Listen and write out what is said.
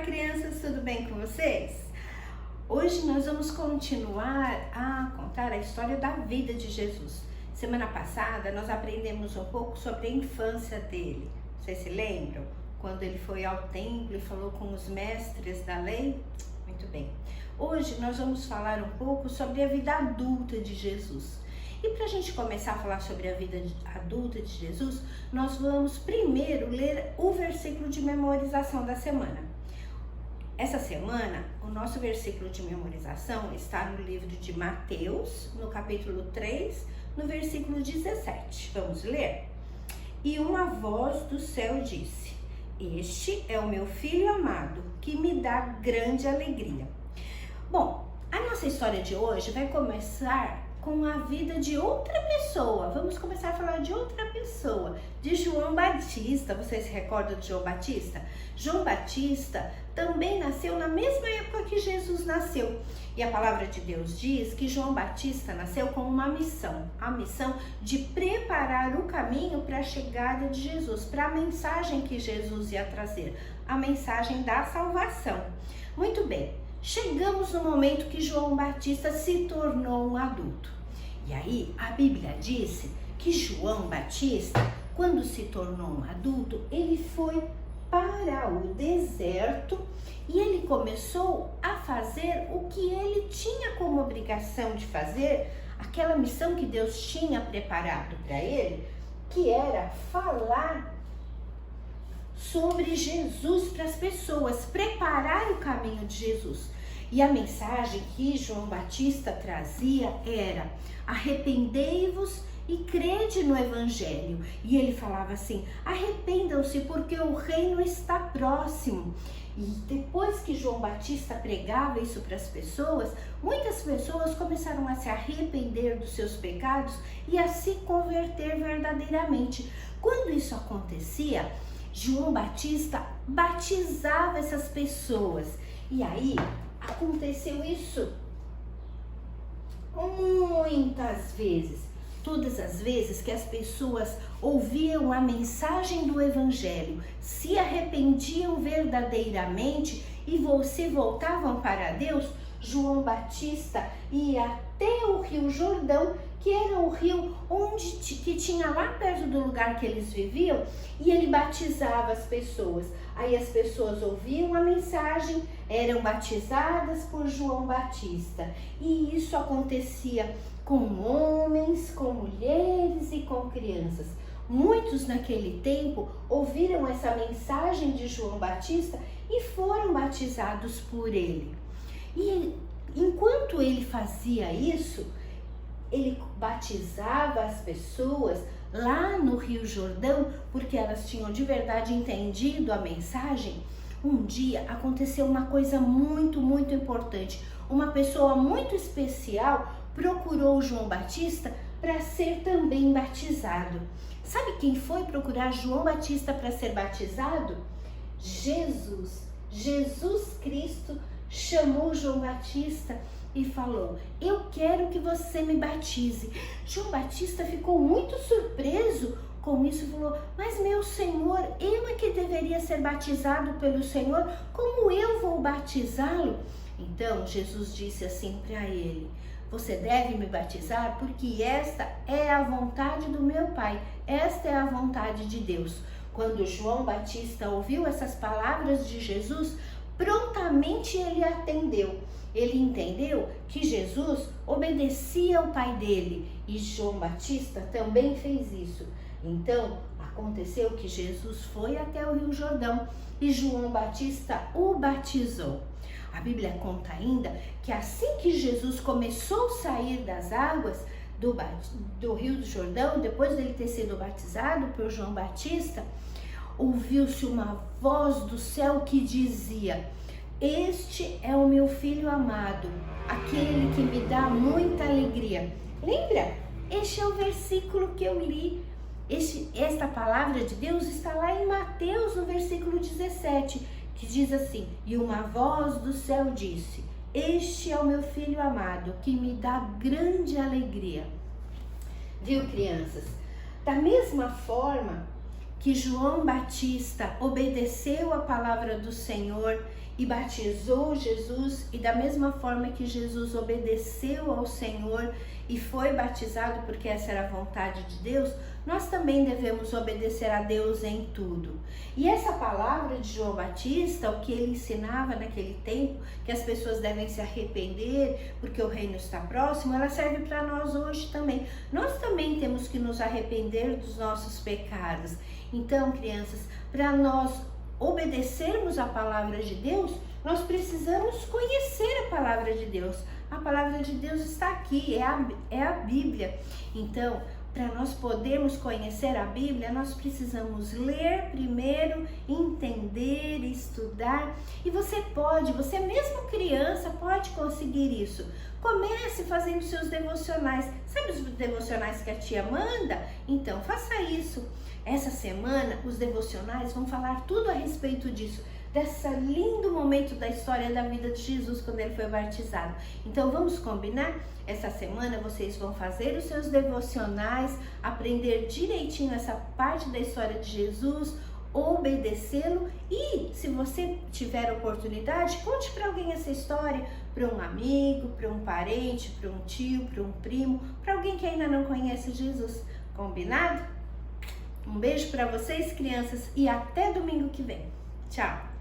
crianças, tudo bem com vocês? Hoje nós vamos continuar a contar a história da vida de Jesus. Semana passada nós aprendemos um pouco sobre a infância dele. Vocês se lembram? Quando ele foi ao templo e falou com os mestres da lei? Muito bem. Hoje nós vamos falar um pouco sobre a vida adulta de Jesus. E para a gente começar a falar sobre a vida adulta de Jesus, nós vamos primeiro ler o versículo de memorização da semana. Essa semana, o nosso versículo de memorização está no livro de Mateus, no capítulo 3, no versículo 17. Vamos ler? E uma voz do céu disse: Este é o meu filho amado, que me dá grande alegria. Bom, a nossa história de hoje vai começar com a vida de outra pessoa. Vamos começar a falar de outra pessoa, de João Batista. Vocês se recordam de João Batista? João Batista também nasceu na mesma época que Jesus nasceu. E a palavra de Deus diz que João Batista nasceu com uma missão, a missão de preparar o caminho para a chegada de Jesus, para a mensagem que Jesus ia trazer, a mensagem da salvação. Muito bem. Chegamos no momento que João Batista se tornou um adulto. E aí a Bíblia disse que João Batista, quando se tornou um adulto, ele foi para o deserto e ele começou a fazer o que ele tinha como obrigação de fazer, aquela missão que Deus tinha preparado para ele, que era falar sobre Jesus para as pessoas, preparar o caminho de Jesus. E a mensagem que João Batista trazia era: arrependei-vos e crede no Evangelho. E ele falava assim: arrependam-se porque o reino está próximo. E depois que João Batista pregava isso para as pessoas, muitas pessoas começaram a se arrepender dos seus pecados e a se converter verdadeiramente. Quando isso acontecia, João Batista batizava essas pessoas. E aí aconteceu isso muitas vezes. Todas as vezes que as pessoas ouviam a mensagem do Evangelho, se arrependiam verdadeiramente e se voltavam para Deus, João Batista ia até o Rio Jordão, que era o rio que tinha lá perto do lugar que eles viviam, e ele batizava as pessoas. Aí as pessoas ouviam a mensagem, eram batizadas por João Batista. E isso acontecia com homens, com mulheres e com crianças. Muitos naquele tempo ouviram essa mensagem de João Batista e foram batizados por ele. E enquanto ele fazia isso, ele batizava as pessoas lá no Rio Jordão, porque elas tinham de verdade entendido a mensagem. Um dia aconteceu uma coisa muito importante. Uma pessoa muito especial procurou João Batista para ser também batizado. Sabe quem foi procurar João Batista para ser batizado? Jesus. Jesus Cristo chamou João Batista e falou: eu quero que você me batize. João Batista ficou muito surpreso com isso e falou: mas meu Senhor, eu é que deveria ser batizado pelo Senhor, como eu vou batizá-lo? Então Jesus disse assim para ele: você deve me batizar porque esta é a vontade do meu Pai, esta é a vontade de Deus. Quando João Batista ouviu essas palavras de Jesus, prontamente ele atendeu. Ele entendeu que Jesus obedecia ao pai dele e João Batista também fez isso. Então, aconteceu que Jesus foi até o Rio Jordão e João Batista o batizou. A Bíblia conta ainda que assim que Jesus começou a sair das águas do Rio do Jordão, depois dele ter sido batizado por João Batista, ouviu-se uma voz do céu que dizia: este é o meu filho amado, aquele que me dá muita alegria. Lembra? Este é o versículo que eu li. Esta palavra de Deus está lá em Mateus, no versículo 17, que diz assim: e uma voz do céu disse: este é o meu filho amado, que me dá grande alegria. Viu, crianças? Da mesma forma que João Batista obedeceu a palavra do Senhor e batizou Jesus, e da mesma forma que Jesus obedeceu ao Senhor e foi batizado porque essa era a vontade de Deus, nós também devemos obedecer a Deus em tudo. E essa palavra de João Batista, o que ele ensinava naquele tempo, que as pessoas devem se arrepender porque o reino está próximo, ela serve para nós hoje também. Nós também temos que nos arrepender dos nossos pecados. Então, crianças, para nós obedecermos a palavra de Deus, nós precisamos conhecer a palavra de Deus. A palavra de Deus está aqui, é a Bíblia. Então, para nós podermos conhecer a Bíblia, nós precisamos ler primeiro, entender, estudar. E você mesmo criança, pode conseguir isso. Comece fazendo seus devocionais. Sabe os devocionais que a tia manda? Então, faça isso. Essa semana, os devocionais vão falar tudo a respeito disso, desse lindo momento da história da vida de Jesus quando ele foi batizado. Então vamos combinar? Essa semana vocês vão fazer os seus devocionais, aprender direitinho essa parte da história de Jesus, obedecê-lo, e se você tiver oportunidade, conte para alguém essa história, para um amigo, para um parente, para um tio, para um primo, para alguém que ainda não conhece Jesus. Combinado? Um beijo para vocês, crianças, e até domingo que vem. Tchau!